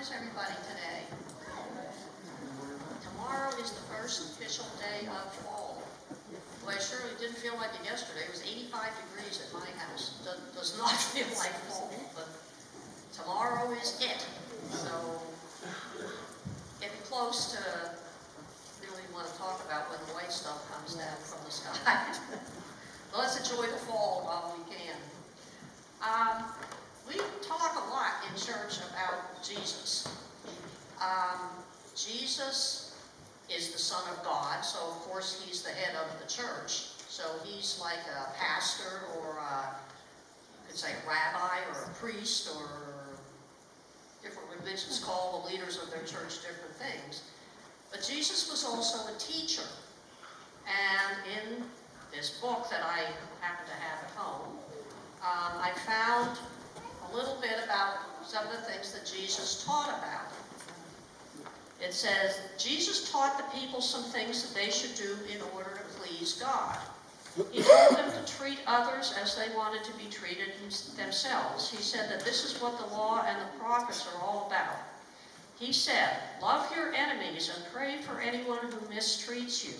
is everybody today? Tomorrow is the first official day of fall. Well, I surely didn't feel like it yesterday. It was 85 degrees at my house. Does not feel like fall, but tomorrow is it. So, getting close to really want to talk about when the white stuff comes down from the sky. Let's enjoy the fall while we can. We talk a lot in church about Jesus. Jesus is the Son of God, so of course he's the head of the church. So he's like a pastor or you could say a rabbi or a priest, or different religions call the leaders of their church different things. But Jesus was also a teacher. And in this book that I happen to have at home, I found a little bit about some of the things that Jesus taught about. It says, Jesus taught the people some things that they should do in order to please God. He told them to treat others as they wanted to be treated themselves. He said that this is what the law and the prophets are all about. He said, love your enemies and pray for anyone who mistreats you.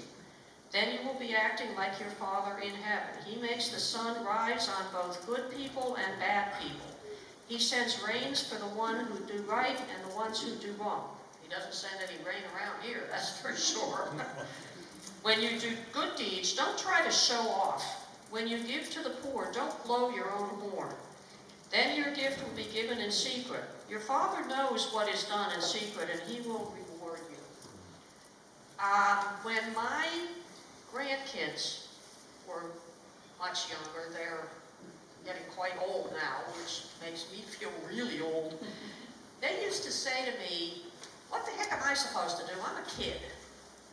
Then you will be acting like your Father in heaven. He makes the sun rise on both good people and bad people. He sends rains for the one who do right and the ones who do wrong. He doesn't send any rain around here, that's for sure. When you do good deeds, don't try to show off. When you give to the poor, don't blow your own horn. Then your gift will be given in secret. Your Father knows what is done in secret, and he will reward you. When my grandkids were much younger, they're getting quite old now, which makes me feel really old. They used to say to me, what the heck am I supposed to do? I'm a kid.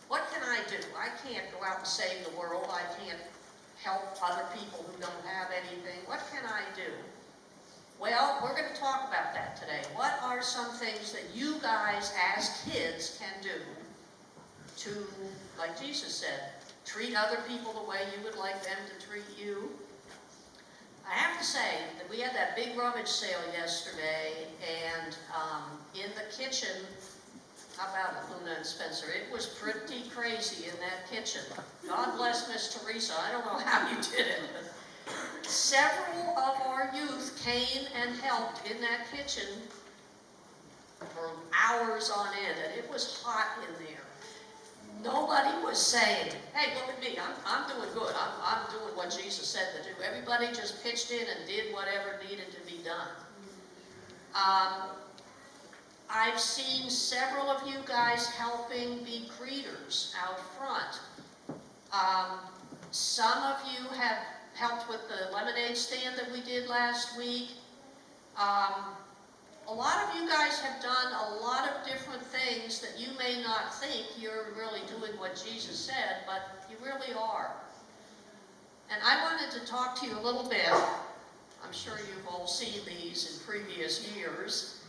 What can I do? I can't go out and save the world. I can't help other people who don't have anything. What can I do? Well, we're going to talk about that today. What are some things that you guys as kids can do to, like Jesus said, treat other people the way you would like them to treat you? I have to say that we had that big rummage sale yesterday, and in the kitchen, how about it, Luna and Spencer? It was pretty crazy in that kitchen. God bless Miss Teresa. I don't know how you did it, but several of our youth came and helped in that kitchen for hours on end, and it was hot in there. Nobody was saying, hey, look at me, I'm doing good. I'm doing what Jesus said to do. Everybody just pitched in and did whatever needed to be done. I've seen several of you guys helping be greeters out front. Some of you have helped with the lemonade stand that we did last week. A lot of you guys have done a lot of different things that you may not think you're really doing what Jesus said, but you really are. And I wanted to talk to you a little bit. I'm sure you've all seen these in previous years.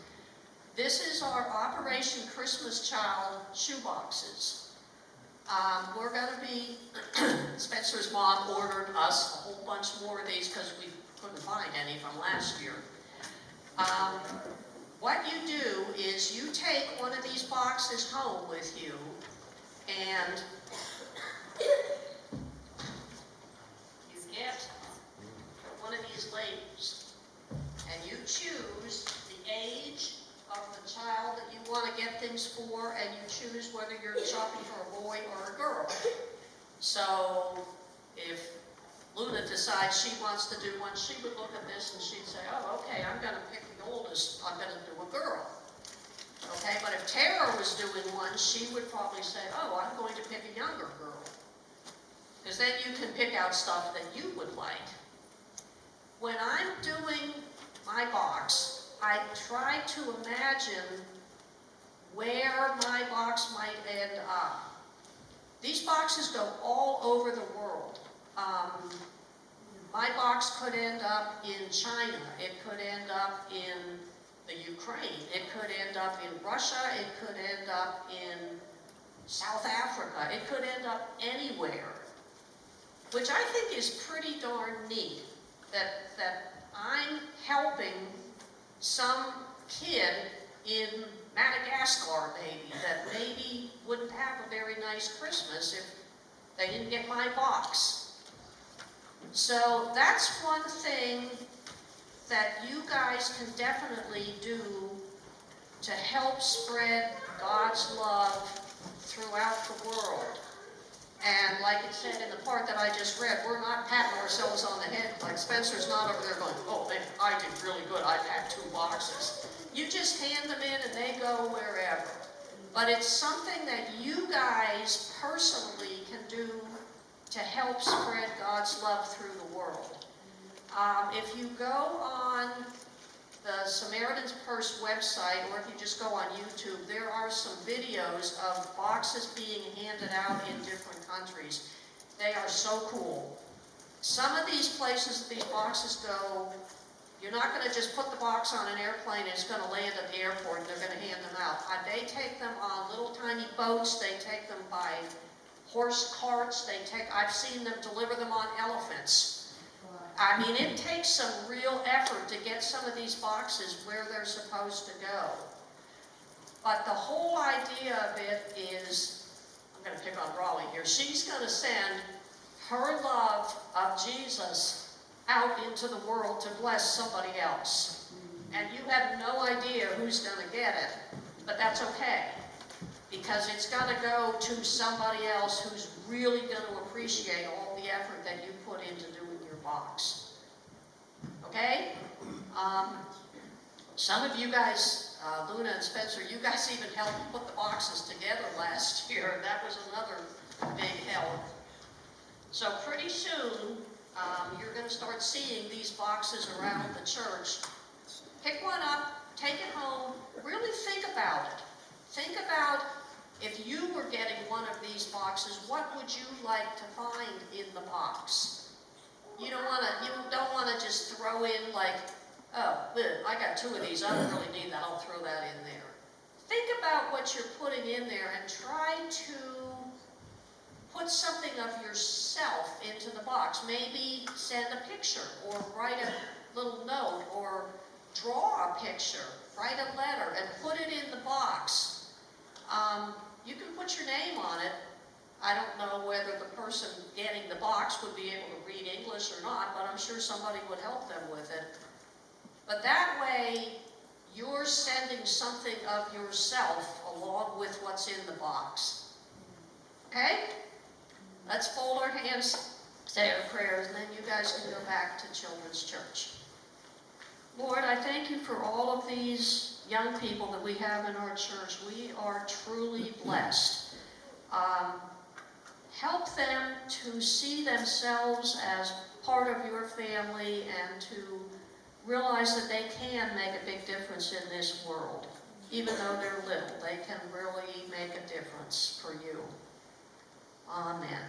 This is our Operation Christmas Child shoeboxes. We're going to be, Spencer's mom ordered us a whole bunch more of these because we couldn't find any from last year. What you do is you take one of these boxes home with you, and you get one of these labels, and you choose the age of the child that you want to get things for, and you choose whether you're shopping for a boy or a girl. So if Luna decides she wants to do one, she would look at this and she'd say, oh, okay, I'm going to pick the oldest, I'm going to do a girl. Okay, but if Tara was doing one, she would probably say, oh, I'm going to pick a younger girl. Because then you can pick out stuff that you would like. When I'm doing my box, I try to imagine where my box might end up. These boxes go all over the world. My box could end up in China, it could end up in the Ukraine, it could end up in Russia, it could end up in South Africa, it could end up anywhere, which I think is pretty darn neat, that I'm helping some kid in Madagascar maybe, that maybe wouldn't have a very nice Christmas if they didn't get my box. So that's one thing that you guys can definitely do to help spread God's love throughout the world. And like it said in the part that I just read, we're not patting ourselves on the head. Like Spencer's not over there going, oh, man, I did really good. I've had 2 boxes. You just hand them in and they go wherever. But it's something that you guys personally can do to help spread God's love through the world. If you go on the Samaritan's Purse website, or if you just go on YouTube, there are some videos of boxes being handed out in different countries. They are so cool. Some of these places these boxes go, you're not going to just put the box on an airplane and it's going to land at the airport and they're going to hand them out. They take them on little tiny boats, they take them by horse carts, I've seen them deliver them on elephants. I mean, it takes some real effort to get some of these boxes where they're supposed to go. But the whole idea of it is, I'm going to pick on Raleigh here, she's going to send her love of Jesus out into the world to bless somebody else. And you have no idea who's going to get it, but that's okay. Because it's got to go to somebody else who's really going to appreciate all the effort that you put into doing your box. Okay? Some of you guys, Luna and Spencer, you guys even helped put the boxes together last year. That was another big help. So pretty soon, you're going to start seeing these boxes around the church. Pick one up, take it home, really think about it. Think about, if you were getting one of these boxes, what would you like to find in the box? You don't want to just throw in like, oh, I got 2 of these, I don't really need that, I'll throw that in there. Think about what you're putting in there and try to put something of yourself into the box. Maybe send a picture, or write a little note, or draw a picture, write a letter, and put it in the box. You can put your name on it. I don't know whether the person getting the box would be able to read English or not, but I'm sure somebody would help them with it. But that way, you're sending something of yourself along with what's in the box. Okay? Let's fold our hands, say our prayers, and then you guys can go back to Children's Church. Lord, I thank you for all of these young people that we have in our church. We are truly blessed. Help them to see themselves as part of your family and to realize that they can make a big difference in this world. Even though they're little, they can really make a difference for you. Amen.